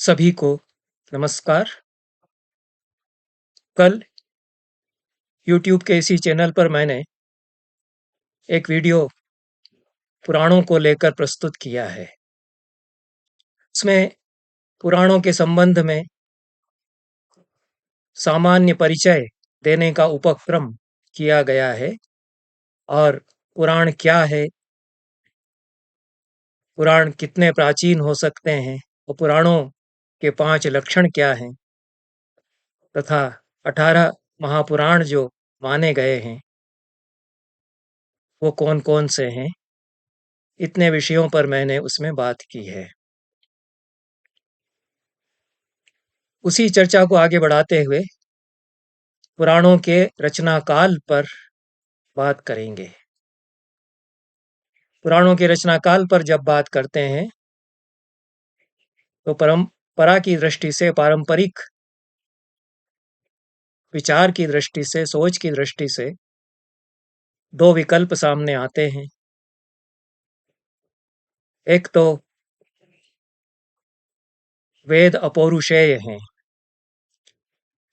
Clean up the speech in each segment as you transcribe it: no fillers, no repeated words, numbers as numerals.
सभी को नमस्कार। कल यूट्यूब के इसी चैनल पर मैंने एक वीडियो पुराणों को लेकर प्रस्तुत किया है। उसमें पुराणों के संबंध में सामान्य परिचय देने का उपक्रम किया गया है और पुराण क्या है, पुराण कितने प्राचीन हो सकते हैं और पुराणों के 5 लक्षण क्या हैं तथा 18 महापुराण जो माने गए हैं वो कौन-कौन से हैं, इतने विषयों पर मैंने उसमें बात की है। उसी चर्चा को आगे बढ़ाते हुए पुराणों के रचना काल पर बात करेंगे। पुराणों के रचना काल पर जब बात करते हैं तो परंपरा की दृष्टि से, पारंपरिक विचार की दृष्टि से, सोच की दृष्टि से 2 विकल्प सामने आते हैं। एक तो वेद अपौरुषेय हैं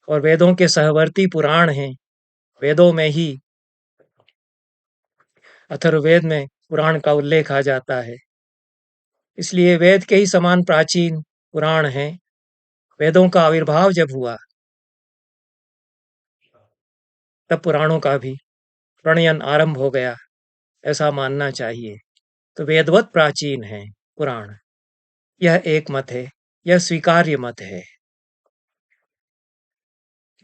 और वेदों के सहवर्ती पुराण हैं। वेदों में ही, अथर्ववेद में पुराण का उल्लेख आ जाता है, इसलिए वेद के ही समान प्राचीन पुराण हैं। वेदों का आविर्भाव जब हुआ तब पुराणों का भी प्रणयन आरंभ हो गया, ऐसा मानना चाहिए। तो वेदवत प्राचीन है पुराण, यह एक मत है, यह स्वीकार्य मत है।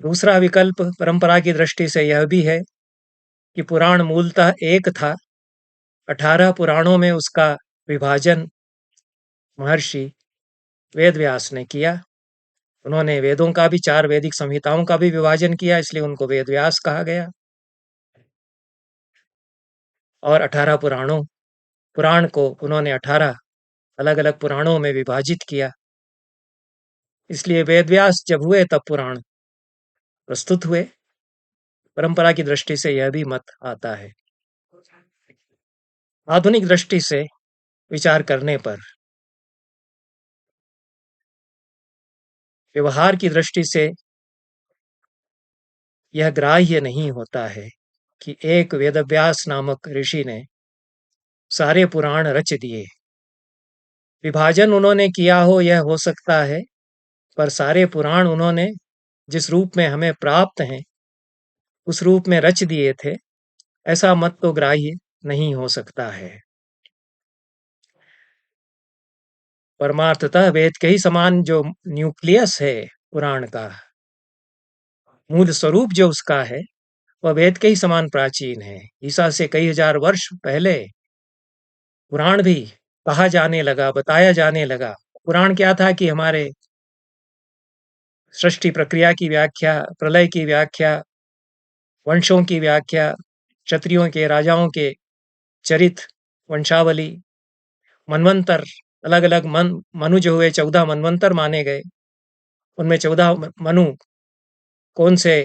दूसरा विकल्प परंपरा की दृष्टि से यह भी है कि पुराण मूलतः एक था, 18 पुराणों में उसका विभाजन महर्षि वेदव्यास ने किया। उन्होंने वेदों का भी, 4 वैदिक संहिताओं का भी विभाजन किया, इसलिए उनको वेदव्यास कहा गया। और 18 पुराण को उन्होंने 18 अलग अलग पुराणों में विभाजित किया, इसलिए वेदव्यास जब हुए तब पुराण प्रस्तुत हुए। परंपरा की दृष्टि से यह भी मत आता है। आधुनिक दृष्टि से विचार करने पर, व्यवहार की दृष्टि से यह ग्राह्य नहीं होता है कि एक वेदव्यास नामक ऋषि ने सारे पुराण रच दिए। विभाजन उन्होंने किया हो यह हो सकता है, पर सारे पुराण उन्होंने जिस रूप में हमें प्राप्त हैं उस रूप में रच दिए थे, ऐसा मत तो ग्राह्य नहीं हो सकता है। परमार्थतः वेद के ही समान जो न्यूक्लियस है पुराण का, मूल स्वरूप जो उसका है, वह वेद के ही समान प्राचीन है। ईसा से कई हजार वर्ष पहले पुराण भी कहा जाने लगा, बताया जाने लगा। पुराण क्या था कि हमारे सृष्टि प्रक्रिया की व्याख्या, प्रलय की व्याख्या, वंशों की व्याख्या, क्षत्रियों के, राजाओं के चरित्र, वंशावली, मनवंतर, अलग अलग मनु जो हुए, 14 मनवंतर माने गए, उनमें 14 मनु कौन से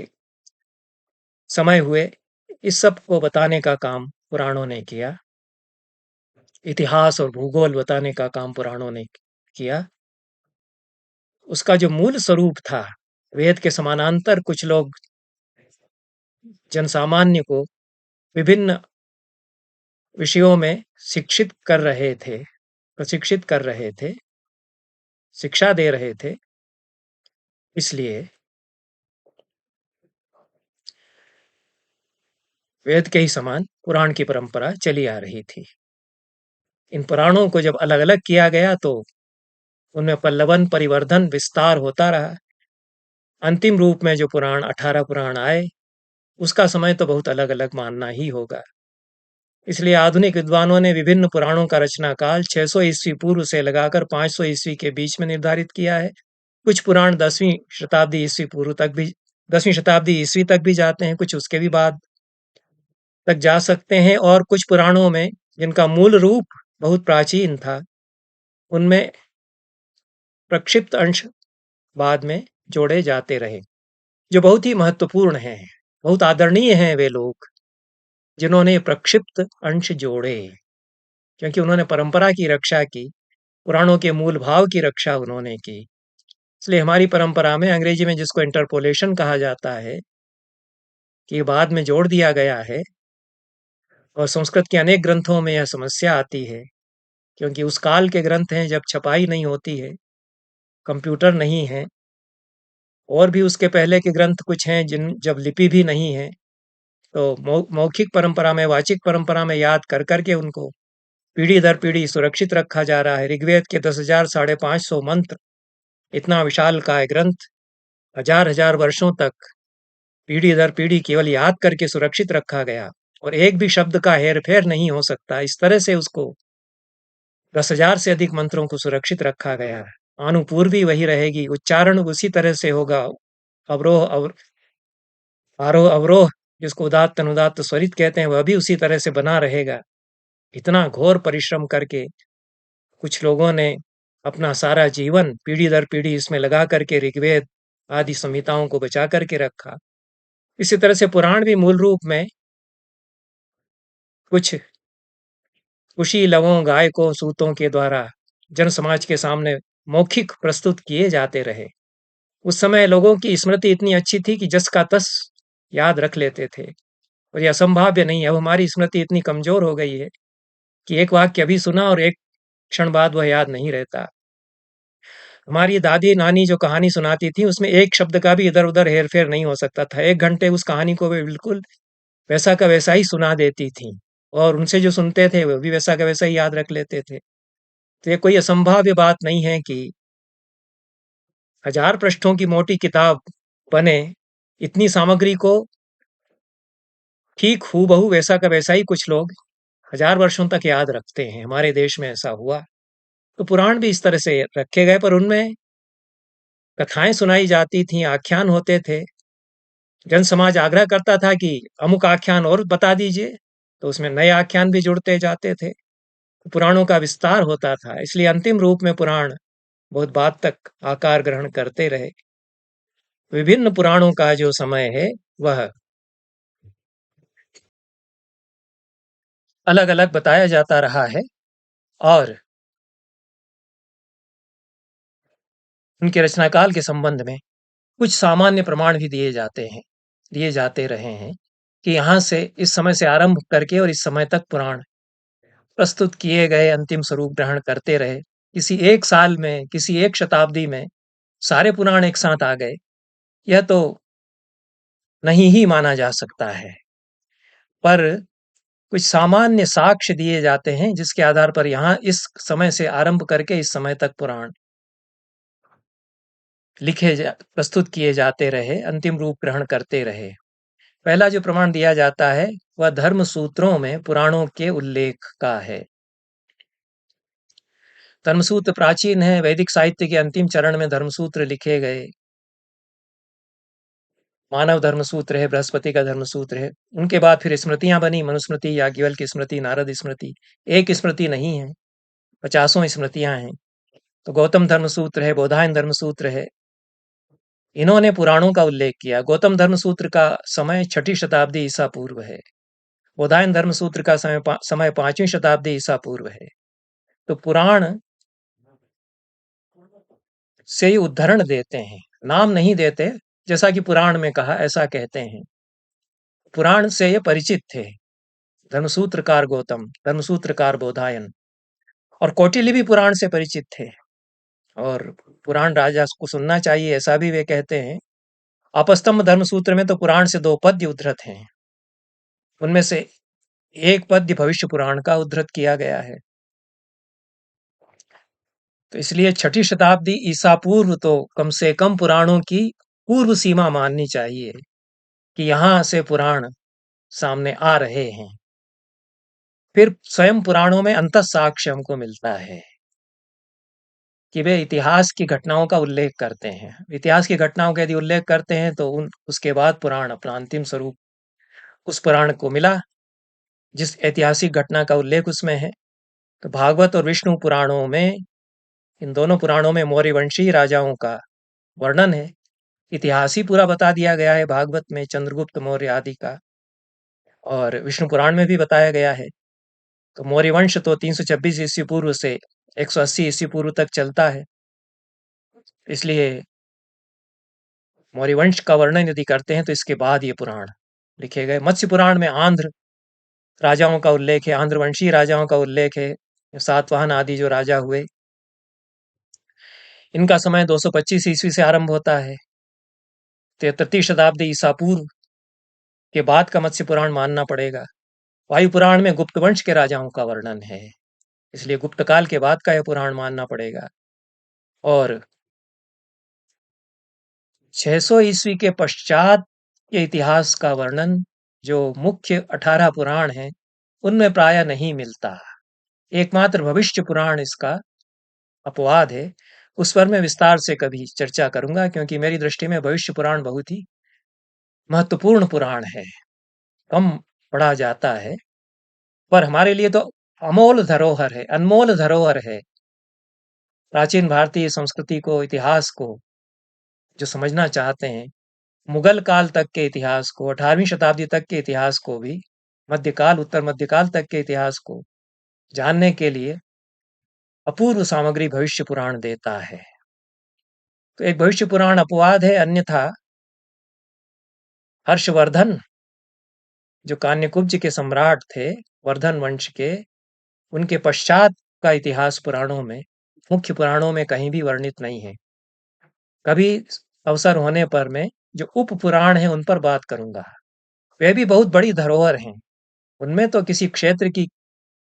समय हुए, इस सब को बताने का काम पुराणों ने किया। इतिहास और भूगोल बताने का काम पुराणों ने किया। उसका जो मूल स्वरूप था, वेद के समानांतर कुछ लोग जनसामान्य को विभिन्न विषयों में शिक्षित कर रहे थे, प्रशिक्षित कर रहे थे, शिक्षा दे रहे थे, इसलिए वेद के ही समान पुराण की परंपरा चली आ रही थी। इन पुराणों को जब अलग अलग किया गया तो उनमें पल्लवन, परिवर्धन, विस्तार होता रहा। अंतिम रूप में जो पुराण 18 पुराण आए, उसका समय तो बहुत अलग अलग मानना ही होगा। इसलिए आधुनिक विद्वानों ने विभिन्न पुराणों का रचना काल 600 ईस्वी पूर्व से लगाकर 500 ईस्वी के बीच में निर्धारित किया है। कुछ पुराण 10वीं शताब्दी ईस्वी पूर्व तक भी, 10वीं शताब्दी ईस्वी तक भी जाते हैं, कुछ उसके भी बाद तक जा सकते हैं। और कुछ पुराणों में जिनका मूल रूप बहुत प्राचीन था, उनमें प्रक्षिप्त अंश बाद में जोड़े जाते रहे, जो बहुत ही महत्वपूर्ण हैं। बहुत आदरणीय हैं वे लोग जिन्होंने प्रक्षिप्त अंश जोड़े, क्योंकि उन्होंने परंपरा की रक्षा की, पुराणों के मूल भाव की रक्षा उन्होंने की। इसलिए हमारी परंपरा में अंग्रेजी में जिसको इंटरपोलेशन कहा जाता है, कि बाद में जोड़ दिया गया है, और संस्कृत के अनेक ग्रंथों में यह समस्या आती है, क्योंकि उस काल के ग्रंथ हैं जब छपाई नहीं होती है, कंप्यूटर नहीं है, और भी उसके पहले के ग्रंथ कुछ हैं जिन जब लिपि भी नहीं है, तो मौखिक परंपरा में, वाचिक परंपरा में याद कर करके उनको पीढ़ी दर पीढ़ी सुरक्षित रखा जा रहा है। ऋग्वेद के 10,000 550 मंत्र, इतना विशालकाय ग्रंथ, हजार हजार वर्षों तक पीढ़ी दर पीढ़ी केवल याद करके सुरक्षित रखा गया, और एक भी शब्द का हेरफेर नहीं हो सकता, इस तरह से उसको 10,000 से अधिक मंत्रों को सुरक्षित रखा गया है। अनुपूर्वी वही रहेगी, उच्चारण उसी तरह से होगा, अवरोह आरोह अवरोह, जिसको उदात्त अनुदात्त स्वरित कहते हैं, वह भी उसी तरह से बना रहेगा। इतना घोर परिश्रम करके कुछ लोगों ने अपना सारा जीवन पीढ़ी दर पीढ़ी इसमें लगा करके ऋग्वेद आदि संहिताओं को बचा करके रखा। इसी तरह से पुराण भी मूल रूप में कुछ कुशी लवों गायकों सूतों के द्वारा जन समाज के सामने मौखिक प्रस्तुत किए जाते रहे। उस समय लोगों की स्मृति इतनी अच्छी थी कि जस का तस याद रख लेते थे, और यह असंभाव्य नहीं है। अब हमारी स्मृति इतनी कमजोर हो गई है कि एक वाक्य अभी सुना और एक क्षण बाद वह याद नहीं रहता। हमारी दादी नानी जो कहानी सुनाती थी, उसमें एक शब्द का भी इधर उधर हेर फेर नहीं हो सकता था। 1 घंटे उस कहानी को वे बिल्कुल वैसा का वैसा ही सुना देती थी, और उनसे जो सुनते थे वो भी वैसा का वैसा ही याद रख लेते थे। तो ये कोई असंभाव्य बात नहीं है कि 1000 पृष्ठों की मोटी किताब बने, इतनी सामग्री को ठीक हूबहू वैसा का वैसा ही कुछ लोग 1000 वर्षों तक याद रखते हैं। हमारे देश में ऐसा हुआ। तो पुराण भी इस तरह से रखे गए, पर उनमें कथाएं सुनाई जाती थीं, आख्यान होते थे। जन समाज आग्रह करता था कि अमुक आख्यान और बता दीजिए, तो उसमें नए आख्यान भी जुड़ते जाते थे। पुराणों का विस्तार होता था, इसलिए अंतिम रूप में पुराण बहुत बाद तक आकार ग्रहण करते रहे। विभिन्न पुराणों का जो समय है वह अलग अलग बताया जाता रहा है, और उनके रचनाकाल के संबंध में कुछ सामान्य प्रमाण भी दिए जाते रहे हैं, कि यहाँ से इस समय से आरंभ करके और इस समय तक पुराण प्रस्तुत किए गए, अंतिम स्वरूप ग्रहण करते रहे। किसी एक साल में, किसी एक शताब्दी में सारे पुराण एक साथ आ गए, यह तो नहीं ही माना जा सकता है। पर कुछ सामान्य साक्ष्य दिए जाते हैं, जिसके आधार पर यहाँ इस समय से आरंभ करके इस समय तक पुराण प्रस्तुत किए जाते रहे, अंतिम रूप ग्रहण करते रहे। पहला जो प्रमाण दिया जाता है वह धर्म सूत्रों में पुराणों के उल्लेख का है। धर्मसूत्र प्राचीन है, वैदिक साहित्य के अंतिम चरण में धर्मसूत्र लिखे गए। मानव धर्मसूत्र है, बृहस्पति का धर्मसूत्र है। उनके बाद फिर स्मृतियां बनी, मनुस्मृति, याज्ञवल्क्य की स्मृति, नारद स्मृति। एक स्मृति नहीं है, 50 स्मृतियां हैं। तो गौतम धर्मसूत्र है, बोधायन धर्मसूत्र है। इन्होंने पुराणों का उल्लेख किया। गौतम धर्मसूत्र का समय 6ठी शताब्दी ईसा पूर्व है। बोधायन धर्मसूत्र का समय 5वीं शताब्दी ईसा पूर्व है। तो पुराण से ही उद्धरण देते हैं, नाम नहीं देते। जैसा कि पुराण में कहा, ऐसा कहते हैं। पुराण से ये परिचित थे, धर्मसूत्रकार गौतम, धर्मसूत्रकार बोधायन, और कौटिल्य भी पुराण से परिचित थे, और पुराण राजा को सुनना चाहिए, ऐसा भी वे कहते हैं। आपस्तंभ धर्मसूत्र में तो पुराण से 2 पद्य उद्धृत हैं। उनमें से एक पद्य भविष्य पुराण का उद्धृत किया गया है। तो इसलिए 6ठी शताब्दी ईसा पूर्व तो कम से कम पुराणों की पूर्व सीमा माननी चाहिए, कि यहां से पुराण सामने आ रहे हैं। फिर स्वयं पुराणों में अंतः साक्ष्य हमको मिलता है, कि वे इतिहास की घटनाओं का उल्लेख करते हैं। इतिहास की घटनाओं का यदि उल्लेख करते हैं तो उसके बाद पुराण अपना अंतिम स्वरूप उस पुराण को मिला जिस ऐतिहासिक घटना का उल्लेख उसमें है। तो भागवत और विष्णु पुराणों में, इन दोनों पुराणों में मौर्यवंशी राजाओं का वर्णन है। इतिहास ही पूरा बता दिया गया है भागवत में, चंद्रगुप्त मौर्य आदि का, और विष्णु पुराण में भी बताया गया है। तो मौर्य वंश तो 326 ईस्वी पूर्व से 180 ईस्वी पूर्व तक चलता है। इसलिए मौर्य वंश का वर्णन यदि करते हैं तो इसके बाद ये पुराण लिखे गए। मत्स्य पुराण में आंध्र राजाओं का उल्लेख है, आंध्रवंशी राजाओं का उल्लेख है, सातवाहन आदि जो राजा हुए, इनका समय 225 ईस्वी से आरंभ होता है। तो तृतीय शताब्दी ईसा पूर्व के बाद का मत्स्य पुराण मानना पड़ेगा। वायु पुराण में गुप्त वंश के राजाओं का वर्णन है, इसलिए गुप्त काल के बाद का यह पुराण मानना पड़ेगा। और 600 ईस्वी के पश्चात के इतिहास का वर्णन जो मुख्य 18 पुराण हैं उनमें प्राय नहीं मिलता। एकमात्र भविष्य पुराण इसका अपवाद है, उस पर मैं विस्तार से कभी चर्चा करूंगा, क्योंकि मेरी दृष्टि में भविष्य पुराण बहुत ही महत्वपूर्ण पुराण है, कम पढ़ा जाता है, पर हमारे लिए तो अमोल धरोहर है, अनमोल धरोहर है। प्राचीन भारतीय संस्कृति को, इतिहास को जो समझना चाहते हैं, मुगल काल तक के इतिहास को, 18वीं शताब्दी तक के इतिहास को भी, मध्यकाल, उत्तर मध्यकाल तक के इतिहास को जानने के लिए अपूर्व सामग्री भविष्य पुराण देता है। तो एक भविष्य पुराण अपवाद है, अन्यथा हर्षवर्धन जो कान्यकुब्ज के सम्राट थे, वर्धन वंश के, उनके पश्चात का इतिहास पुराणों में, मुख्य पुराणों में कहीं भी वर्णित नहीं है। कभी अवसर होने पर मैं जो उप पुराण है उन पर बात करूंगा। वे भी बहुत बड़ी धरोहर हैं। उनमें तो किसी क्षेत्र की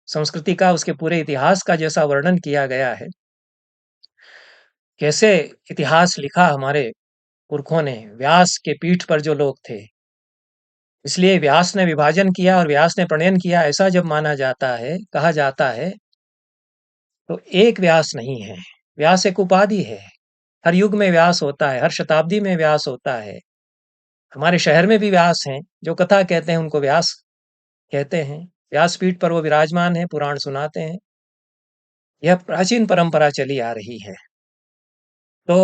संस्कृति का, उसके पूरे इतिहास का जैसा वर्णन किया गया है, कैसे इतिहास लिखा हमारे पुरखों ने, व्यास के पीठ पर जो लोग थे, इसलिए व्यास ने विभाजन किया और व्यास ने प्रणयन किया, ऐसा जब माना जाता है, कहा जाता है, तो एक व्यास नहीं है। व्यास एक उपाधि है। हर युग में व्यास होता है, हर शताब्दी में व्यास होता है। हमारे शहर में भी व्यास हैं, जो कथा कहते हैं उनको व्यास कहते हैं। व्यासपीठ पर वो विराजमान है, पुराण सुनाते हैं। यह प्राचीन परंपरा चली आ रही है। तो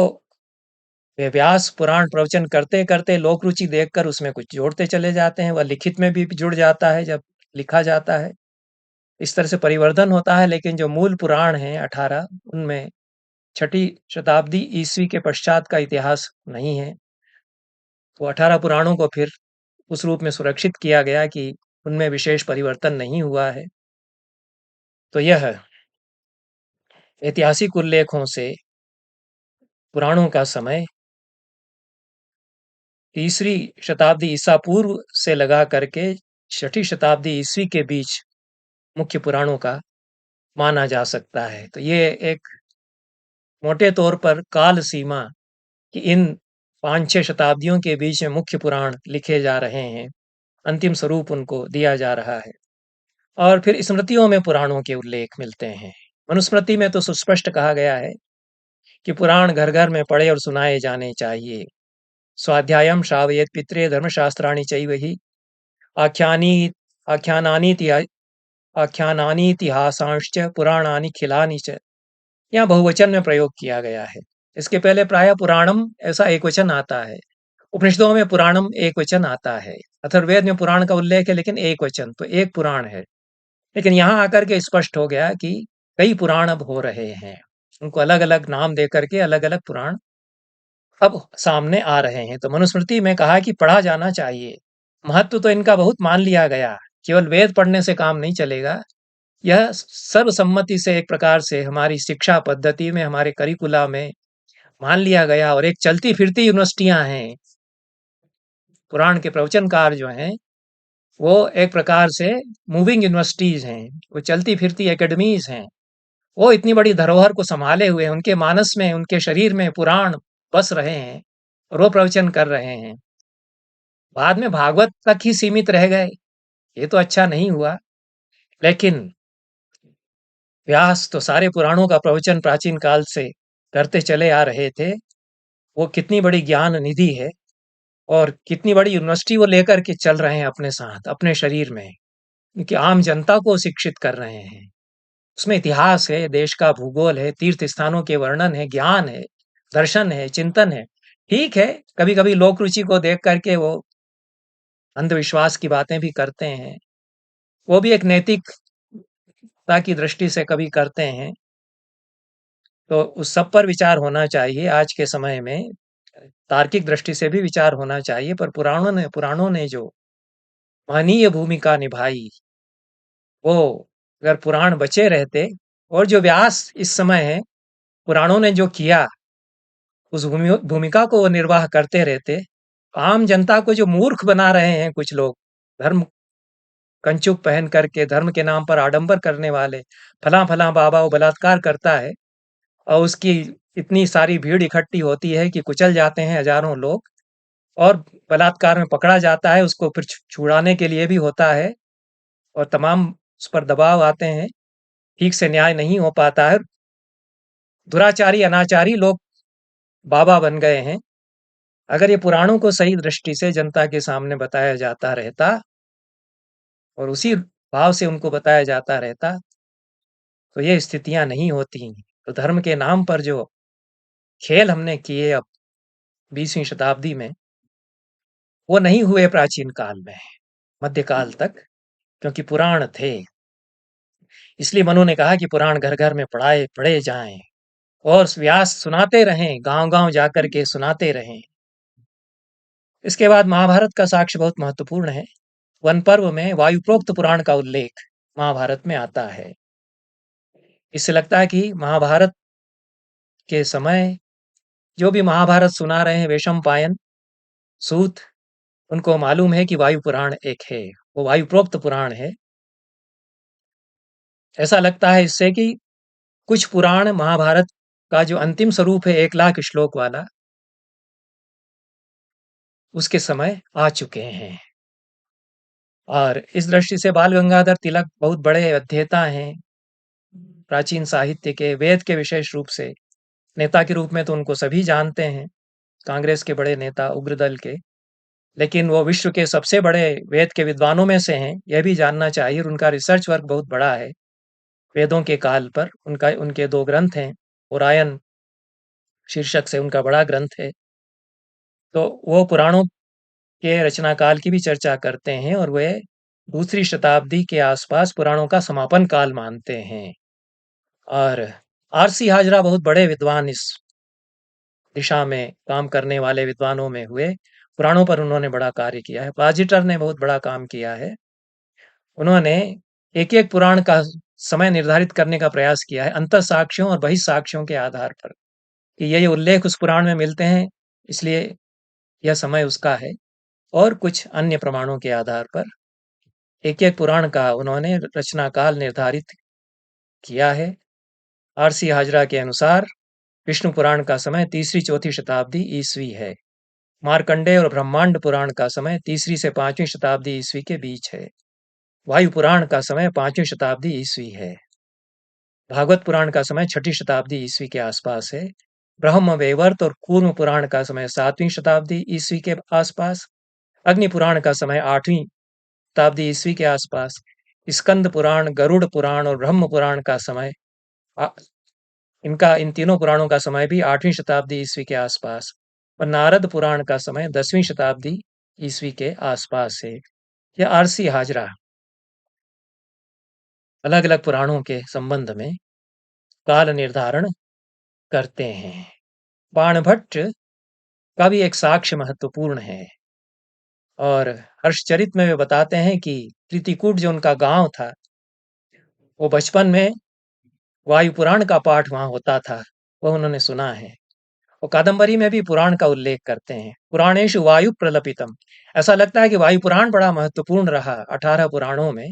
वे व्यास पुराण प्रवचन करते करते लोक रुचि देखकर उसमें कुछ जोड़ते चले जाते हैं, वह लिखित में भी जुड़ जाता है जब लिखा जाता है। इस तरह से परिवर्तन होता है, लेकिन जो मूल पुराण हैं 18, उनमें 6ठी शताब्दी ईस्वी के पश्चात का इतिहास नहीं है। वो 18 पुराणों को फिर उस रूप में सुरक्षित किया गया कि उनमें विशेष परिवर्तन नहीं हुआ है। तो यह ऐतिहासिक उल्लेखों से पुराणों का समय 3री शताब्दी ईसा पूर्व से लगा करके 6ठी शताब्दी ईस्वी के बीच मुख्य पुराणों का माना जा सकता है। तो ये एक मोटे तौर पर काल सीमा कि इन 5-6 शताब्दियों के बीच में मुख्य पुराण लिखे जा रहे हैं, अंतिम स्वरूप उनको दिया जा रहा है। और फिर स्मृतियों में पुराणों के उल्लेख मिलते हैं। मनुस्मृति में तो सुस्पष्ट कहा गया है कि पुराण घर घर में पढ़े और सुनाए जाने चाहिए। स्वाध्यायम श्रावयेत् पित्रे धर्मशास्त्राणि चैव हि आख्यानी आख्यानानीति आख्यानानीतिहासांश्च पुराणानि खिलानि च। यहाँ बहुवचन में प्रयोग किया गया है। इसके पहले प्रायः पुराणम ऐसा एक वचन आता है। उपनिषदों में पुराणम एक वचन आता है। अथर्ववेद में पुराण का उल्लेख है, लेकिन एक वचन, तो एक पुराण है। लेकिन यहाँ आकर के स्पष्ट हो गया कि कई पुराण अब हो रहे हैं, उनको अलग अलग नाम दे करके अलग अलग पुराण अब सामने आ रहे हैं। तो मनुस्मृति में कहा कि पढ़ा जाना चाहिए। महत्व तो इनका बहुत मान लिया गया, केवल वेद पढ़ने से काम नहीं चलेगा। यह सर्वसम्मति से एक प्रकार से हमारी शिक्षा पद्धति में, हमारे करिकुला में मान लिया गया, और एक चलती फिरती यूनिवर्सिटियां हैं। पुराण के प्रवचनकार जो हैं वो एक प्रकार से मूविंग यूनिवर्सिटीज हैं, वो चलती फिरती एकेडमीज हैं। वो इतनी बड़ी धरोहर को संभाले हुए, उनके मानस में, उनके शरीर में पुराण बस रहे हैं और वो प्रवचन कर रहे हैं। बाद में भागवत तक ही सीमित रह गए, ये तो अच्छा नहीं हुआ। लेकिन व्यास तो सारे पुराणों का प्रवचन प्राचीन काल से करते चले आ रहे थे। वो कितनी बड़ी ज्ञान निधि है, और कितनी बड़ी यूनिवर्सिटी वो लेकर के चल रहे हैं अपने साथ, अपने शरीर में, क्योंकि आम जनता को शिक्षित कर रहे हैं। उसमें इतिहास है, देश का भूगोल है, तीर्थ स्थानों के वर्णन है, ज्ञान है, दर्शन है, चिंतन है। ठीक है, कभी कभी लोक रुचि को देख करके वो अंधविश्वास की बातें भी करते हैं, वो भी एक नैतिकता की दृष्टि से कभी करते हैं। तो उस सब पर विचार होना चाहिए आज के समय में। तार्किक दृष्टि से भी विचार होना चाहिए, पर पुराणों ने जो महनीय भूमिका निभाई, वो अगर पुराण बचे रहते, और जो व्यास इस समय है, पुराणों ने जो किया, उस भूमिका को वो निर्वाह करते रहते। आम जनता को जो मूर्ख बना रहे हैं कुछ लोग, धर्म कंचुक पहन करके धर्म के नाम पर आडंबर करने वाले, फला फला बाबा वो बलात्कार करता है, और उसकी इतनी सारी भीड़ इकट्ठी होती है कि कुचल जाते हैं हजारों लोग, और बलात्कार में पकड़ा जाता है, उसको फिर छुड़ाने के लिए भी होता है, और तमाम उस पर दबाव आते हैं, ठीक से न्याय नहीं हो पाता है, दुराचारी अनाचारी लोग बाबा बन गए हैं। अगर ये पुराणों को सही दृष्टि से जनता के सामने बताया जाता रहता, और उसी भाव से उनको बताया जाता रहता, तो ये स्थितियां नहीं होती। तो धर्म के नाम पर जो खेल हमने किए अब 20वीं शताब्दी में, वो नहीं हुए प्राचीन काल में, मध्यकाल तक, क्योंकि पुराण थे। इसलिए मनु ने कहा कि पुराण घर घर में पढ़े जाएं, और व्यास सुनाते रहें, गांव गांव जाकर के सुनाते रहें। इसके बाद महाभारत का साक्ष्य बहुत महत्वपूर्ण है। वन पर्व में वायुप्रोक्त पुराण का उल्लेख महाभारत में आता है। इससे लगता है कि महाभारत के समय जो भी महाभारत सुना रहे हैं वैशंपायन, सूत, उनको मालूम है कि वायु पुराण एक है, वो वायुप्रोक्त पुराण है। ऐसा लगता है इससे कि कुछ पुराण महाभारत का जो अंतिम स्वरूप है 1 लाख श्लोक वाला, उसके समय आ चुके हैं। और इस दृष्टि से बाल गंगाधर तिलक बहुत बड़े अध्येता हैं प्राचीन साहित्य के, वेद के विशेष रूप से। नेता के रूप में तो उनको सभी जानते हैं, कांग्रेस के बड़े नेता उग्रदल के, लेकिन वो विश्व के सबसे बड़े वेद के विद्वानों में से हैं, यह भी जानना चाहिए। और उनका रिसर्च वर्क बहुत बड़ा है वेदों के काल पर। उनके 2 ग्रंथ हैं, पुरायन शीर्षक से उनका बड़ा ग्रंथ है। तो वो पुराणों के रचना काल की भी चर्चा करते हैं, और वे दूसरी शताब्दी के आसपास पुराणों का समापन काल मानते हैं। और आरसी हाजरा बहुत बड़े विद्वान, इस दिशा में काम करने वाले विद्वानों में हुए। पुराणों पर उन्होंने बड़ा कार्य किया है। प्लाजिटर ने बहुत बड़ा काम किया है। उन्होंने एक एक पुराण का समय निर्धारित करने का प्रयास किया है, अंतः साक्ष्यों और बहिः के आधार पर, कि ये उल्लेख उस पुराण में मिलते हैं, इसलिए यह समय उसका है। और कुछ अन्य प्रमाणों के आधार पर एक एक पुराण का उन्होंने रचना काल निर्धारित किया है। आरसी हाजरा के अनुसार विष्णु पुराण का समय 3री-4थी शताब्दी ईस्वी है। मार्कंडेय और ब्रह्मांड पुराण का समय 3री से 5वीं शताब्दी ईस्वी के बीच है। वायु पुराण का समय 5वीं शताब्दी ईस्वी है। भागवत पुराण का समय 6ठी शताब्दी ईस्वी के आसपास है। ब्रह्म वैवर्त और कूर्म पुराण का समय 7वीं शताब्दी ईस्वी के आसपास। अग्नि पुराण का समय 8वीं शताब्दी ईस्वी के आसपास। स्कंद पुराण, गरुड़ पुराण और ब्रह्म पुराण का समय, इन तीनों पुराणों का समय भी 8वीं शताब्दी ईस्वी के आसपास। और नारद पुराण का समय 10वीं शताब्दी ईस्वी के आसपास है। यह आरसी हाजरा अलग अलग पुराणों के संबंध में काल निर्धारण करते हैं। बाणभट्ट का भी एक साक्ष्य महत्वपूर्ण है, और हर्षचरित में वे बताते हैं कि कृतिकूट जो उनका गांव था, वो बचपन में वायु पुराण का पाठ वहां होता था, वह उन्होंने सुना है। और कादंबरी में भी पुराण का उल्लेख करते हैं, पुराणेषु वायु प्रलपितम। ऐसा लगता है कि वायु पुराण बड़ा महत्वपूर्ण रहा 18 पुराणों में।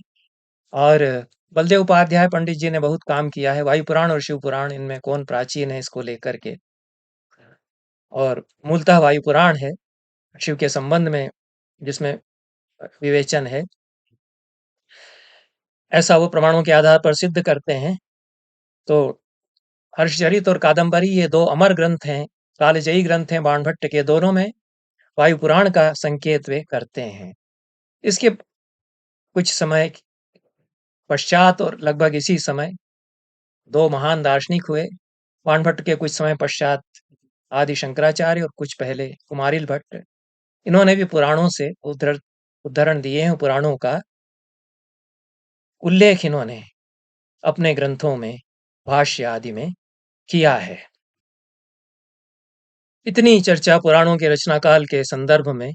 और बलदेव उपाध्याय पंडित जी ने बहुत काम किया है वायु पुराण और शिव पुराण, इनमें कौन प्राचीन है इसको लेकर के। और मूलतः वायु पुराण है शिव के संबंध में जिसमें विवेचन है, ऐसा वो प्रमाणों के आधार पर सिद्ध करते हैं। तो हर्षचरित और कादंबरी ये 2 अमर ग्रंथ हैं, कालजयी ग्रंथ हैं बाणभट्ट के। दोनों में वायु पुराण का संकेत वे करते हैं। इसके कुछ समय पश्चात और लगभग इसी समय 2 महान दार्शनिक हुए। बाणभट्ट के कुछ समय पश्चात आदि शंकराचार्य, और कुछ पहले कुमारिल भट्ट। इन्होंने भी पुराणों से उद्धरण दिए हैं। पुराणों का उल्लेख इन्होंने अपने ग्रंथों में, भाष्य आदि में किया है। इतनी चर्चा पुराणों के रचनाकाल के संदर्भ में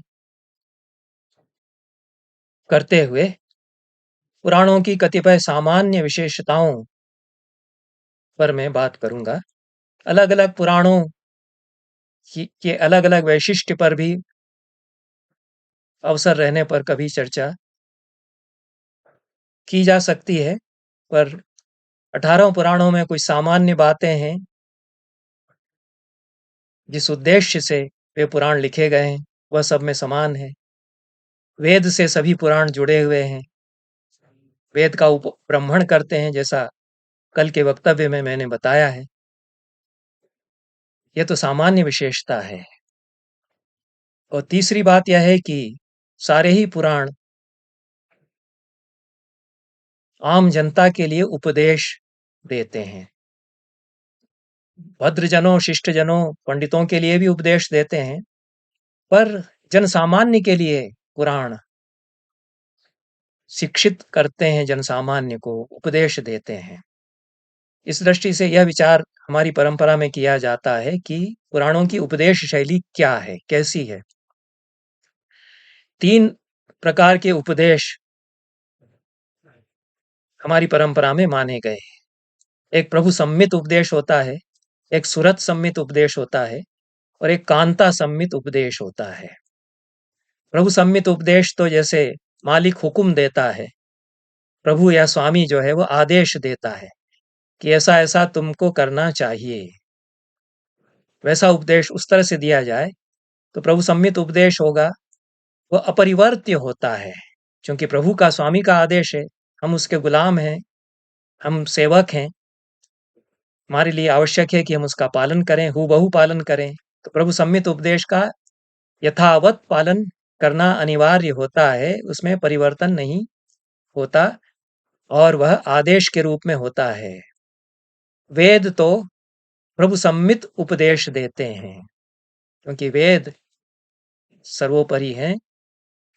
करते हुए पुराणों की कतिपय सामान्य विशेषताओं पर मैं बात करूंगा। अलग अलग पुराणों के अलग अलग वैशिष्ट्य पर भी अवसर रहने पर कभी चर्चा की जा सकती है, पर 18 पुराणों में कुछ सामान्य बातें हैं। जिस उद्देश्य से वे पुराण लिखे गए हैं वह सब में समान है। वेद से सभी पुराण जुड़े हुए हैं, वेद का उपब्रह्मण करते हैं, जैसा कल के वक्तव्य में मैंने बताया है। यह तो सामान्य विशेषता है। और तीसरी बात यह है कि सारे ही पुराण आम जनता के लिए उपदेश देते हैं। भद्रजनों, शिष्टजनों, पंडितों के लिए भी उपदेश देते हैं, पर जन सामान्य के लिए पुराण शिक्षित करते हैं, जन सामान्य को उपदेश देते हैं। इस दृष्टि से यह विचार हमारी परंपरा में किया जाता है कि पुराणों की उपदेश शैली क्या है, कैसी है। 3 प्रकार के उपदेश हमारी परंपरा में माने गए। एक प्रभु सम्मित उपदेश होता है, एक सुरत सम्मित उपदेश होता है और एक कांता सम्मित उपदेश होता है। प्रभु सम्मित उपदेश तो जैसे मालिक हुक्म देता है, प्रभु या स्वामी जो है वो आदेश देता है कि ऐसा ऐसा तुमको करना चाहिए, वैसा उपदेश उस तरह से दिया जाए तो प्रभु सम्मित उपदेश होगा। वह अपरिवर्त्य होता है, क्योंकि प्रभु का, स्वामी का आदेश है, हम उसके गुलाम हैं, हम सेवक हैं, हमारे लिए आवश्यक है कि हम उसका पालन करें, हूबहू पालन करें। तो प्रभु सम्मित उपदेश का यथावत पालन करना अनिवार्य होता है, उसमें परिवर्तन नहीं होता और वह आदेश के रूप में होता है। वेद तो प्रभु सम्मित उपदेश देते हैं, क्योंकि वेद सर्वोपरि हैं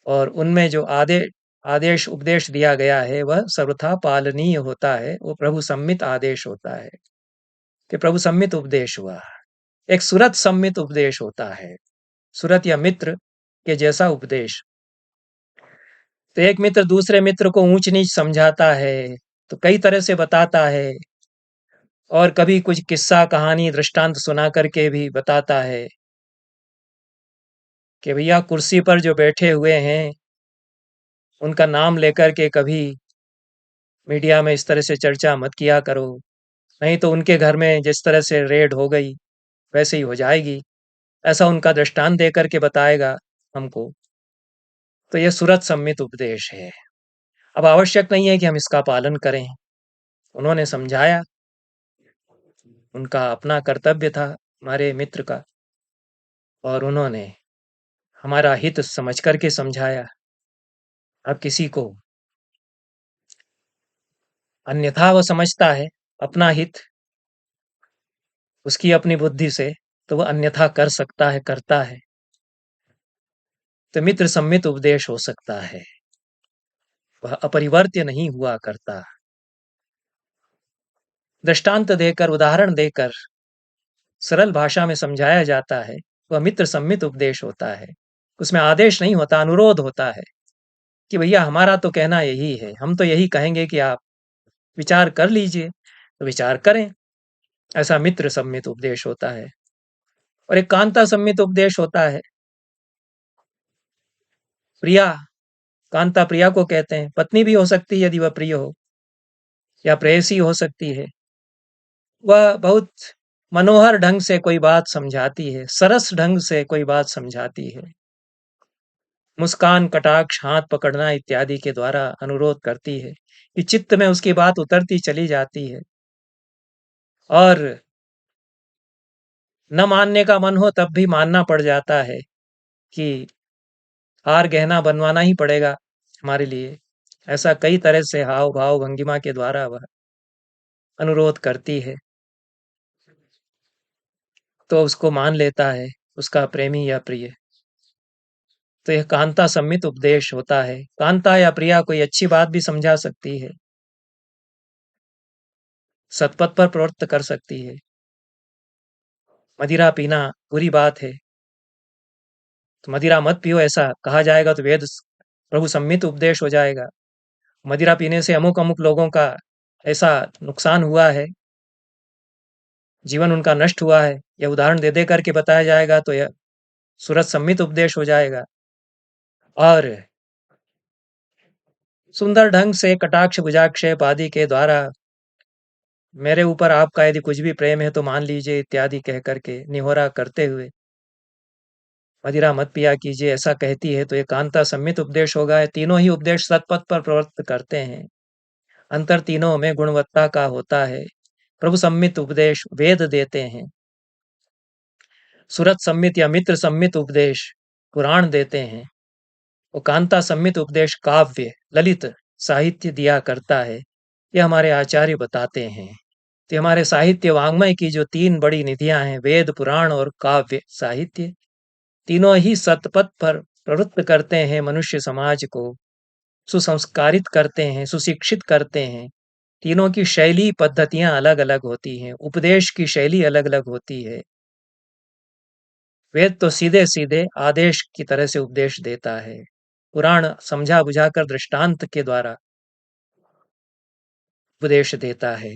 और उनमें जो आदेश उपदेश दिया गया है वह सर्वथा पालनीय होता है, वो प्रभु सम्मित आदेश होता है कि प्रभु सम्मित उपदेश हुआ। एक सुरत सम्मित उपदेश होता है, सुरत या मित्र के जैसा उपदेश। तो एक मित्र दूसरे मित्र को ऊंच नीच समझाता है, तो कई तरह से बताता है और कभी कुछ किस्सा कहानी दृष्टांत सुना करके भी बताता है कि भैया कुर्सी पर जो बैठे हुए हैं उनका नाम लेकर के कभी मीडिया में इस तरह से चर्चा मत किया करो, नहीं तो उनके घर में जिस तरह से रेड हो गई वैसे ही हो जाएगी। ऐसा उनका दृष्टांत दे करके बताएगा हमको। तो यह सुरत सम्मित उपदेश है। अब आवश्यक नहीं है कि हम इसका पालन करें, उन्होंने समझाया, उनका अपना कर्तव्य था हमारे मित्र का, और उन्होंने हमारा हित समझ करके समझाया। अब किसी को अन्यथा वह समझता है अपना हित, उसकी अपनी बुद्धि से, तो वह अन्यथा कर सकता है, करता है। तो मित्र सम्मित उपदेश हो सकता है, वह अपरिवर्त्य नहीं हुआ करता। दृष्टांत देकर, उदाहरण देकर सरल भाषा में समझाया जाता है, वह मित्र सम्मित उपदेश होता है। उसमें आदेश नहीं होता, अनुरोध होता है कि भैया हमारा तो कहना यही है, हम तो यही कहेंगे कि आप विचार कर लीजिए, तो विचार करें। ऐसा मित्र सम्मित उपदेश होता है। और एक कांता सम्मित उपदेश होता है। प्रिया, कांता प्रिया को कहते हैं, पत्नी भी हो सकती है यदि वह प्रिय हो, या प्रेयसी हो सकती है। वह बहुत मनोहर ढंग से कोई बात समझाती है, सरस ढंग से कोई बात समझाती है, मुस्कान, कटाक्ष, हाथ पकड़ना इत्यादि के द्वारा अनुरोध करती है कि चित्त में उसकी बात उतरती चली जाती है। और न मानने का मन हो तब भी मानना पड़ जाता है कि हार गहना बनवाना ही पड़ेगा हमारे लिए। ऐसा कई तरह से हाव भाव भंगिमा के द्वारा वह अनुरोध करती है, तो उसको मान लेता है उसका प्रेमी या प्रिय। तो यह कांता सम्मित उपदेश होता है। कांता या प्रिया कोई अच्छी बात भी समझा सकती है, सतपथ पर प्रवृत्त कर सकती है। मदिरा पीना बुरी बात है, तो मदिरा मत पियो ऐसा कहा जाएगा तो वेद प्रभु सम्मित उपदेश हो जाएगा। मदिरा पीने से अमुक-अमुक लोगों का ऐसा नुकसान हुआ है, जीवन उनका नष्ट हुआ है, यह उदाहरण दे कर के बताया जाएगा तो यह सुरत सम्मित उपदेश हो जाएगा। और सुंदर ढंग से कटाक्ष भुजाक्षेप आदि के द्वारा मेरे ऊपर आपका यदि कुछ भी प्रेम है तो मान लीजिए इत्यादि कह करके निहोरा करते हुए मदिरा मत पिया कीजिए ऐसा कहती है, तो ये कांता सम्मित उपदेश होगा। तीनों ही उपदेश सतपथ पर प्रवृत्त करते हैं, अंतर तीनों में गुणवत्ता का होता है। प्रभु सम्मित उपदेश वेद देते हैं, सुरत सम्मित या मित्र सम्मित उपदेश पुराण देते हैं, वो कांता सम्मित उपदेश काव्य ललित साहित्य दिया करता है। ये हमारे आचार्य बताते हैं। तो हमारे साहित्य वाङ्मय की जो तीन बड़ी निधियां हैं, वेद पुराण और काव्य साहित्य, तीनों ही सतपथ पर प्रवृत्त करते हैं, मनुष्य समाज को सुसंस्कारित करते हैं, सुशिक्षित करते हैं। तीनों की शैली पद्धतियां अलग अलग होती हैं, उपदेश की शैली अलग अलग होती है। वेद तो सीधे सीधे आदेश की तरह से उपदेश देता है, पुराण समझा बुझाकर दृष्टांत के द्वारा उपदेश देता है,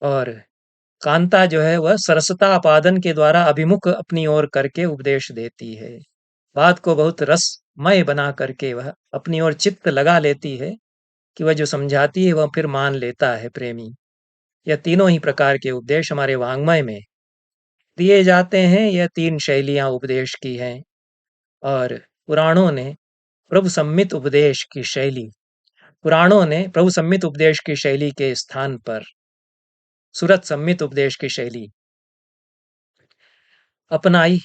और कांता जो है वह सरसता आपादन के द्वारा अभिमुख अपनी ओर करके उपदेश देती है। बात को बहुत रसमय बना करके वह अपनी ओर चित्त लगा लेती है कि वह जो समझाती है वह फिर मान लेता है प्रेमी। यह तीनों ही प्रकार के उपदेश हमारे वाङ्मय में दिए जाते हैं। यह तीन शैलियां उपदेश की हैं, और पुराणों ने प्रभु सम्मित उपदेश की शैली पुराणों ने प्रभु सम्मित उपदेश की शैली के स्थान पर सुरत सम्मित उपदेश की शैली अपनाई।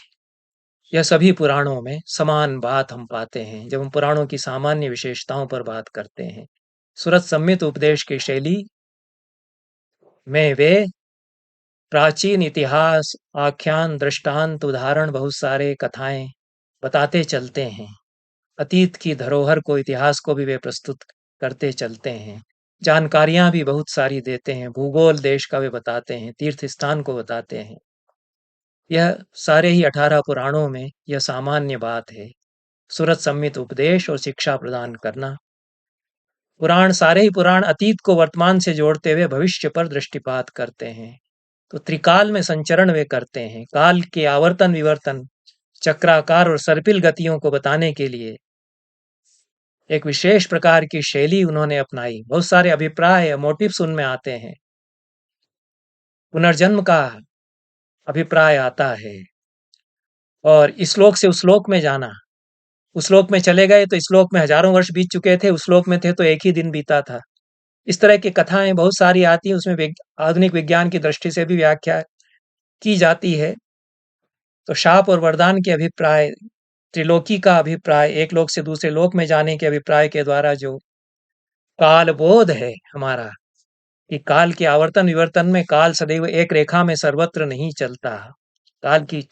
यह सभी पुराणों में समान बात हम पाते हैं जब हम पुराणों की सामान्य विशेषताओं पर बात करते हैं। सुरत सम्मित उपदेश की शैली में वे प्राचीन इतिहास आख्यान दृष्टांत उदाहरण बहुत सारे कथाएं बताते चलते हैं। अतीत की धरोहर को इतिहास को भी वे प्रस्तुत करते चलते हैं। जानकारियां भी बहुत सारी देते हैं, भूगोल देश का वे बताते हैं, तीर्थ स्थान को बताते हैं। यह सारे ही 18 पुराणों में यह सामान्य बात है, सुरत सम्मित उपदेश और शिक्षा प्रदान करना। पुराण सारे ही पुराण अतीत को वर्तमान से जोड़ते हुए भविष्य पर दृष्टिपात करते हैं। तो त्रिकाल में संचरण वे करते हैं, काल के आवर्तन विवर्तन चक्राकार और सर्पिल गतियों को बताने के लिए एक विशेष प्रकार की शैली उन्होंने अपनाई। बहुत सारे अभिप्राय मोटिव्स उनमें आते हैं, पुनर्जन्म का अभिप्राय आता है, और इस लोक से उस लोक में जाना, उस लोक में चले गए तो इस लोक में हजारों वर्ष बीत चुके थे, उस लोक में थे तो एक ही दिन बीता था। इस तरह की कथाएं बहुत सारी आती हैं, उसमें आधुनिक विज्ञान की दृष्टि से भी व्याख्या की जाती है। तो शाप और वरदान के अभिप्राय, त्रिलोकी का अभिप्राय, एक लोक से दूसरे लोक में जाने के अभिप्राय के द्वारा जो कालबोध है हमारा, कि काल के आवर्तन विवर्तन में काल सदैव एक रेखा में सर्वत्र नहीं चलता, काल की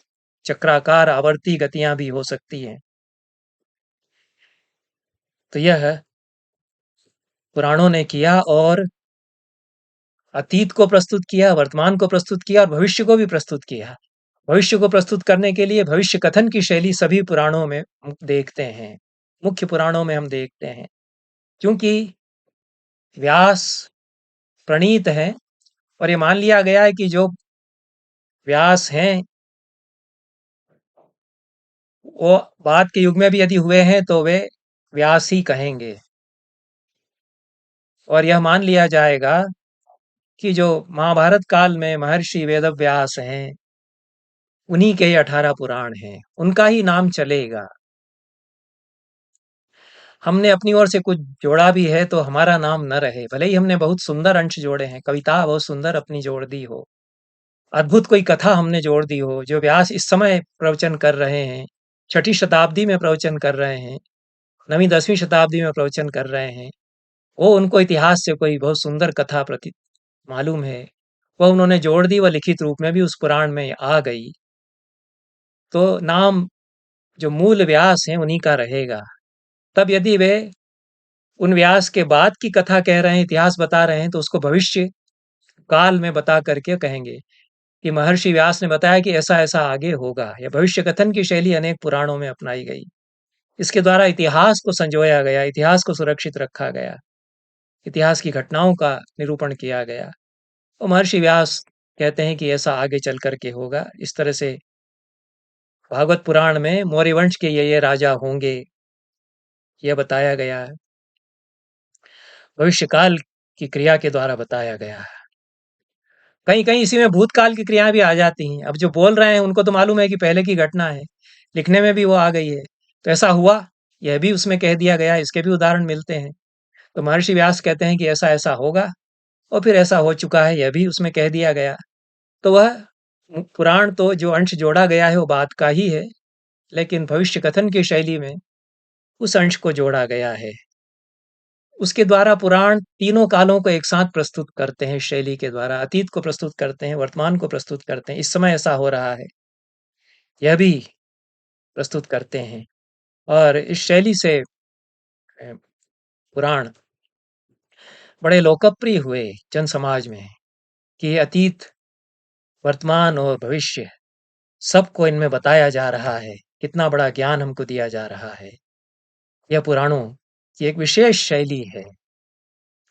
चक्राकार आवर्ती गतियां भी हो सकती हैं। तो यह पुराणों ने किया, और अतीत को प्रस्तुत किया, वर्तमान को प्रस्तुत किया, और भविष्य को भी प्रस्तुत किया। भविष्य को प्रस्तुत करने के लिए भविष्य कथन की शैली सभी पुराणों में देखते हैं, मुख्य पुराणों में हम देखते हैं, क्योंकि व्यास प्रणीत हैं, और ये मान लिया गया है कि जो व्यास हैं वो बाद के युग में भी यदि हुए हैं तो वे व्यास ही कहेंगे, और यह मान लिया जाएगा कि जो महाभारत काल में महर्षि वेदव्यास हैं उन्हीं के ही 18 पुराण हैं, उनका ही नाम चलेगा। हमने अपनी ओर से कुछ जोड़ा भी है तो हमारा नाम न रहे, भले ही हमने बहुत सुंदर अंश जोड़े हैं, कविता बहुत सुंदर अपनी जोड़ दी हो, अद्भुत कोई कथा हमने जोड़ दी हो, जो व्यास इस समय प्रवचन कर रहे हैं, 6ठी शताब्दी में प्रवचन कर रहे हैं, 9वीं 10वीं शताब्दी में प्रवचन कर रहे हैं, वो उनको इतिहास से कोई बहुत सुंदर कथा प्रतीत मालूम है, वह उन्होंने जोड़ दी, वह लिखित रूप में भी उस पुराण में आ गई, तो नाम जो मूल व्यास हैं उन्हीं का रहेगा। तब यदि वे उन व्यास के बाद की कथा कह रहे हैं, इतिहास बता रहे हैं, तो उसको भविष्य काल में बता करके कहेंगे। कि महर्षि व्यास ने बताया कि ऐसा-ऐसा आगे होगा। यह भविष्य कथन की शैली अनेक पुराणों में अपनाई गई। इसके द्वारा इतिहास को संजोया गया, इतिहास को सुरक्षित रखा गया, इतिहास की घटनाओं का निरूपण किया गया। और महर्षि व्यास कहते हैं कि ऐसा आगे चल कर के होगा। इस तरह से भागवत पुराण में मौर्य वंश के ये राजा होंगे, यह बताया गया है। भविष्य काल की क्रिया के द्वारा बताया गया है। कहीं-कहीं इसी में भूतकाल की क्रियाएँ भी आ जाती हैं। अब जो बोल रहे हैं उनको तो मालूम है कि पहले की घटना है, लिखने में भी वो आ गई है। तो ऐसा हुआ, यह भी उसमें कह दिया गया, इसके भी उदाहरण मिलते हैं। तो महर्षि व्यास कहते हैं कि ऐसा-ऐसा होगा और फिर ऐसा हो चुका है, यह भी उसमें कह दिया गया। तो वह पुराण तो जो अंश जोड़ा गया है वो बात का ही है, लेकिन भविष्य कथन की शैली में उस अंश को जोड़ा गया है। उसके द्वारा पुराण तीनों कालों को एक साथ प्रस्तुत करते हैं शैली के द्वारा, अतीत को प्रस्तुत करते हैं, वर्तमान को प्रस्तुत करते हैं, इस समय ऐसा हो रहा है, यह भी प्रस्तुत करते हैं। और इस शैली से पुराण बड़े लोकप्रिय हुए जन समाज में कि अतीत, वर्तमान और भविष्य सबको इनमें बताया जा रहा है, कितना बड़ा ज्ञान हमको दिया जा रहा है। यह पुराणों की एक विशेष शैली है।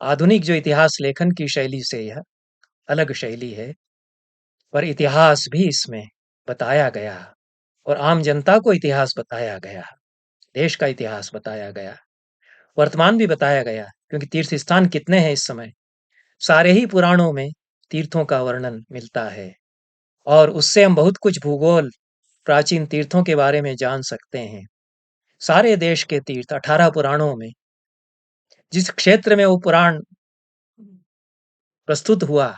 आधुनिक जो इतिहास लेखन की शैली से यह अलग शैली है, पर इतिहास भी इसमें बताया गया और आम जनता को इतिहास बताया गया, देश का इतिहास बताया गया, वर्तमान भी बताया गया, क्योंकि तीर्थ स्थान कितने हैं इस समय, सारे ही पुराणों में तीर्थों का वर्णन मिलता है और उससे हम बहुत कुछ भूगोल, प्राचीन तीर्थों के बारे में जान सकते हैं। सारे देश के तीर्थ 18 पुराणों में जिस क्षेत्र में वो पुराण प्रस्तुत हुआ,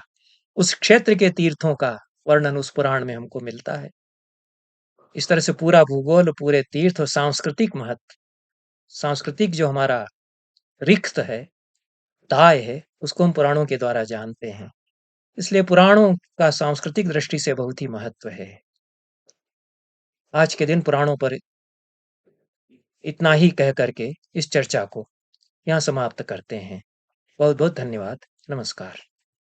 उस क्षेत्र के तीर्थों का वर्णन उस पुराण में हमको मिलता है। इस तरह से पूरा भूगोल, पूरे तीर्थ और सांस्कृतिक महत्व, सांस्कृतिक जो हमारा रिक्त है, दाय है, उसको हम पुराणों के द्वारा जानते हैं। इसलिए पुराणों का सांस्कृतिक दृष्टि से बहुत ही महत्व है। आज के दिन पुराणों पर इतना ही कह करके इस चर्चा को यहाँ समाप्त करते हैं। बहुत बहुत धन्यवाद। नमस्कार।